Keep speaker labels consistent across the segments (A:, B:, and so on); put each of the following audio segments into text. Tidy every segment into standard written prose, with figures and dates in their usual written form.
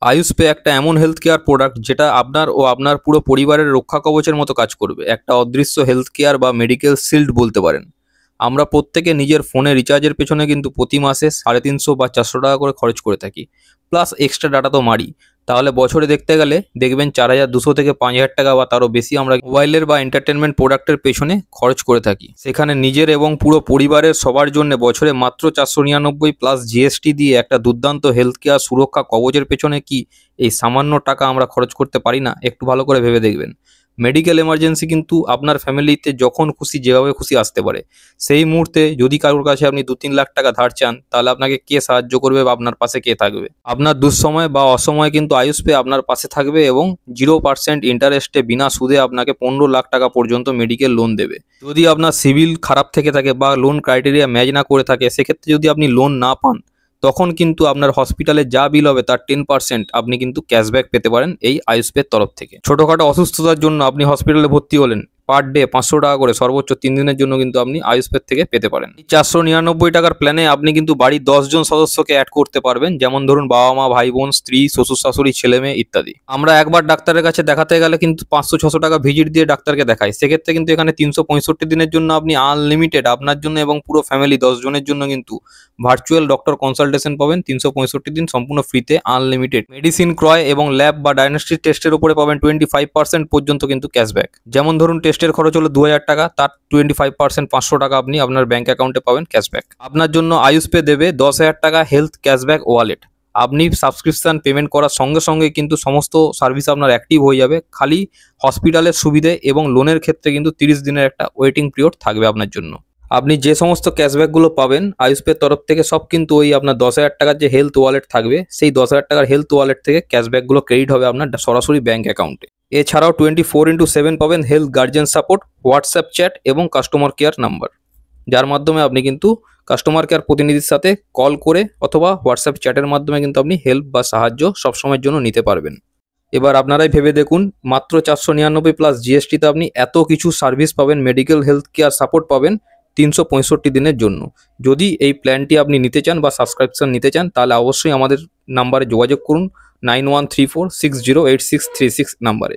A: Ayush pay একটা এমন health care product যেটা আপনার ও আপনার পুরো পরিবারের রক্ষা কবচের মতো কাজ করবে। একটা অদৃশ্য হেলথ কেয়ার বা মেডিকেল শিল্ড বলতে পারেন। আমরা প্রত্যেকে নিজের ফোনে রিচার্জের পেছনে কিন্তু প্রতি মাসে 350 বা 400 টাকা করে খরচ করে থাকি। প্লাস এক্সট্রা ডাটা তো মারি। তাহলে বছরে দেখতে গেলে দেখবেন 4200 থেকে 5000 টাকা বা তারও বেশি আমরা মোবাইলের বা এন্টারটেনমেন্ট প্রোডাক্টের পেছনে খরচ করে থাকি। সেখানে নিজের এবং পুরো পরিবারের সবার জন্য বছরে মাত্র 499 প্লাস জিএসটি দিয়ে একটা দুর্দান্ত হেলথ কেয়ার সুরক্ষা কবচের পেছনে কি এই সামান্য টাকা আমরা খরচ করতে পারি না? একটু ভালো করে ভেবে দেখবেন। মেডিকেল এমার্জেন্সি কিন্তু আপনার ফ্যামিলিতে যখন খুশি যেভাবে খুশি আসতে পারে। সেই মুহূর্তে যদি কারোর কাছে আপনি 2-3 লাখ টাকা ধার চান, তাহলে আপনাকে কে সাহায্য করবে বা আপনার পাশে কে থাকবে? আপনার দুঃসময় বা অসময়ে কিন্তু আয়ুষ পে আপনার পাশে থাকবে এবং 0% ইন্টারেস্টে বিনা সুদে আপনাকে 15 লাখ টাকা পর্যন্ত মেডিকেল লোন দেবে। যদি আপনার সিভিল খারাপ থেকে থাকে বা লোন ক্রাইটেরিয়া ম্যাচ না করে থাকে, সেক্ষেত্রে যদি আপনি লোন না পান, তখন কিন্তু আপনার হসপিটালে যা বিল হবে তার 10% আপনি কিন্তু ক্যাশব্যাক পেতে পারেন এই আয়ুষ পের তরফ থেকে। ছোটখাটো অসুস্থতার জন্য আপনি হসপিটালে ভর্তি হলেন, পার ডে 500 টাকা করে সর্বোচ্চ 3 দিনের জন্য কিন্তু আপনি আয়ুষ পে থেকে পেতে পারেন। এই 499 টাকার প্ল্যানে আপনি কিন্তু বাড়ির 10 জন সদস্যকে অ্যাড করতে পারবেন, যেমন ধরুন বাবা মা, ভাই বোন, স্ত্রী, শ্বশুর শাশুড়ি, ছেলে মেয়ে ইত্যাদি। আমরা একবার ডাক্তারের কাছে দেখাতে গেলে কিন্তু 500-600 টাকা ভিজিট দিয়ে ডাক্তারকে দেখাই। সেক্ষেত্রে কিন্তু এখানে 365 দিনের জন্য আপনি আনলিমিটেড আপনার জন্য এবং পুরো ফ্যামিলি 10 জনের জন্য কিন্তু ভার্চুয়াল ডক্টর কনসালটেশন পাবেন 365 দিন সম্পূর্ণ ফ্রিতে, আনলিমিটেড। মেডিসিন ক্রয় এবং ল্যাব বা ডায়াগনস্টিক টেস্টের উপরে পাবেন 25% পর্যন্ত কিন্তু ক্যাশব্যাক। যেমন ধরুন টেস্টের খরচ হলো 2000 টাকা, তার 25% 500 টাকা আপনি আপনার ব্যাংক অ্যাকাউন্টে পাবেন ক্যাশব্যাক। আপনার জন্য আয়ুষ পে দেবে 10,000 টাকা হেলথ ক্যাশব্যাক ওয়ালেট। আপনি সাবস্ক্রিপশন পেমেন্ট করার সঙ্গে সঙ্গে কিন্তু সমস্ত সার্ভিস আপনার অ্যাক্টিভ হয়ে যাবে। খালি হসপিটালের সুবিধে এবং লোনের ক্ষেত্রে কিন্তু 30 দিনের একটা ওয়েটিং পিরিয়ড থাকবে আপনার জন্য। আপনি যে সমস্ত ক্যাশব্যাকগুলো পাবেন আয়ুষ পের তরফ থেকে, সব কিন্তু ওই আপনার 10,000 টাকার যে হেলথ ওয়ালেট থাকবে, সেই 10,000 টাকার হেলথ ওয়ালেট থেকে ক্যাশব্যাকগুলো ক্রেডিট হবে আপনার সরাসরি ব্যাংক অ্যাকাউন্টে। এছাড়াও 24x7 পাবেন health guardian support, WhatsApp chat এবং কাস্টমার কেয়ার নাম্বার, যার মাধ্যমে আপনি কিন্তু কাস্টমার কেয়ার প্রতিনিধির সাথে কল করে অথবা হোয়াটসঅ্যাপ চ্যাটের মাধ্যমে কিন্তু আপনি হেল্প বা সাহায্য সবসময়ের জন্য নিতে পারবেন। এবার আপনারাই ভেবে দেখুন, মাত্র 499 প্লাস জিএসটিতে আপনি এত কিছু সার্ভিস পাবেন, মেডিকেল হেলথ কেয়ার সাপোর্ট পাবেন 365 দিনের জন্য। যদি এই প্ল্যানটি আপনি নিতে চান বা সাবস্ক্রিপশন নিতে চান, তাহলে অবশ্যই আমাদের নাম্বারে যোগাযোগ করুন 9134608636 নাম্বারে,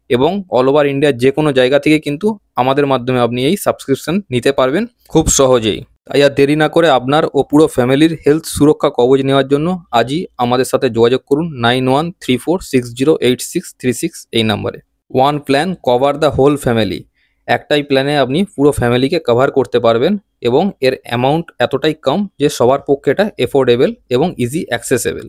A: এবং অল ওভার ইন্ডিয়ার যে কোনো জায়গা থেকে কিন্তু আমাদের মাধ্যমে আপনি এই সাবস্ক্রিপশন নিতে পারবেন খুব সহজেই। তাই আর দেরি না করে আপনার ও পুরো ফ্যামিলির হেলথ সুরক্ষা কবচ নেওয়ার জন্য আজই আমাদের সাথে যোগাযোগ করুন 9134608636 এই নাম্বারে। One plan cover the whole family. একটাই প্ল্যানে আপনি পুরো ফ্যামিলিকে কভার করতে পারবেন এবং এর অ্যামাউন্ট এতটাই কম যে সবার পক্ষে এটা এফোর্ডেবল এবং ইজি অ্যাক্সেসেবল।